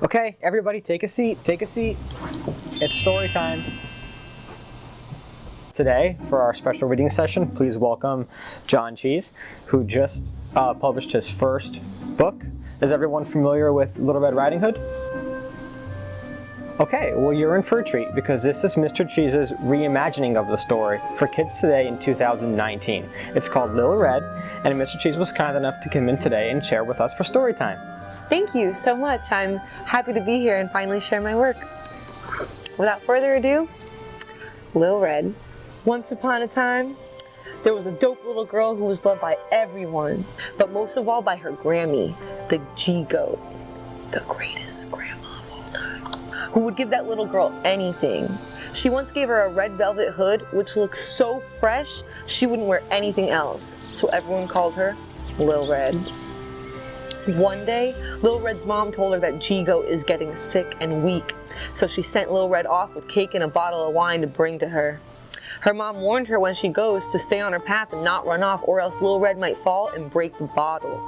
Okay, everybody take a seat, take a seat. It's story time. Today, for our special reading session, please welcome John Cheese, who just published his first book. Is everyone familiar with Little Red Riding Hood? Okay, well you're in for a treat because this is Mr. Cheese's reimagining of the story for kids today in 2019. It's called Lil Red, and Mr. Cheese was kind enough to come in today and share with us for story time. Thank you so much. I'm happy to be here and finally share my work. Without further ado, Lil Red. Once upon a time, there was a dope little girl who was loved by everyone, but most of all by her Grammy, the G-Goat, the greatest grandma of all time, who would give that little girl anything. She once gave her a red velvet hood, which looked so fresh, she wouldn't wear anything else, so everyone called her Lil Red. One day, Lil Red's mom told her that G-Goat is getting sick and weak, so she sent Lil Red off with cake and a bottle of wine to bring to her. Her mom warned her when she goes to stay on her path and not run off, or else Lil Red might fall and break the bottle.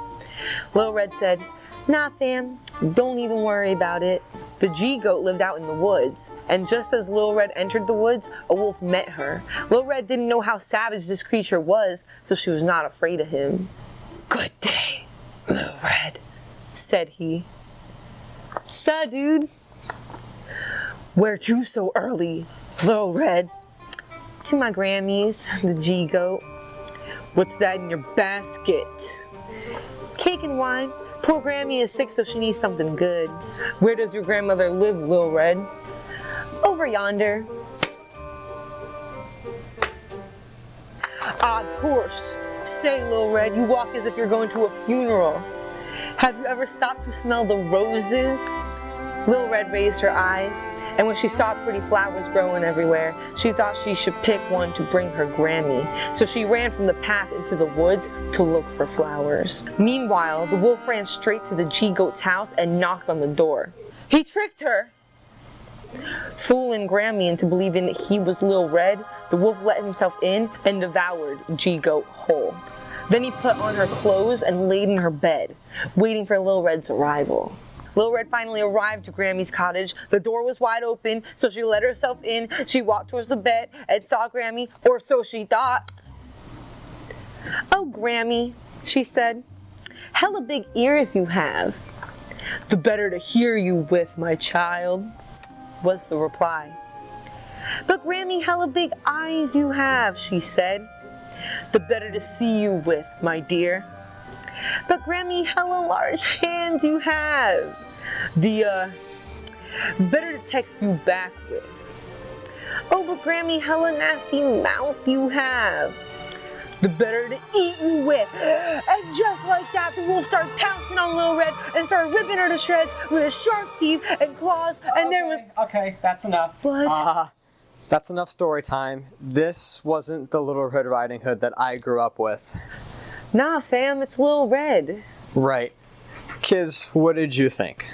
Lil Red said, "Nah fam, don't even worry about it." The G-Goat lived out in the woods, and just as Lil Red entered the woods, a wolf met her. Lil Red didn't know how savage this creature was, so she was not afraid of him. "Good day, Lil Red," said he. "Suh, dude." "Where to so early, Lil Red?" "To my Grammys, the G-Goat." "What's that in your basket?" "Cake and wine. Poor Grammy is sick, so she needs something good." "Where does your grandmother live, Lil Red?" "Over yonder." "Of course. Say, Lil Red, you walk as if you're going to a funeral. Have you ever stopped to smell the roses?" Lil Red raised her eyes, and when she saw pretty flowers growing everywhere, she thought she should pick one to bring her Grammy. So she ran from the path into the woods to look for flowers. Meanwhile, the wolf ran straight to the G-Goat's house and knocked on the door. He tricked her! Fooling Grammy into believing that he was Lil Red, the wolf let himself in and devoured G-Goat whole. Then he put on her clothes and laid in her bed, waiting for Lil Red's arrival. Lil Red finally arrived to Grammy's cottage. The door was wide open, so she let herself in. She walked towards the bed and saw Grammy, or so she thought. "Oh, Grammy," she said, "hella big ears you have." "The better to hear you with, my child," was the reply. "But Grammy, hella big eyes you have," she said. "The better to see you with, my dear." "But Grammy, hella large hands you have." The better to text you back with." "Oh, but Grammy, hella nasty mouth you have." "The better to eat you with." And just like that, the wolf started pouncing on Lil Red and started ripping her to shreds with his sharp teeth and claws, and there was... Okay, that's enough. What? That's enough story time. This wasn't the Little Red Riding Hood that I grew up with. Nah, fam, it's Lil Red. Right. Kids, what did you think?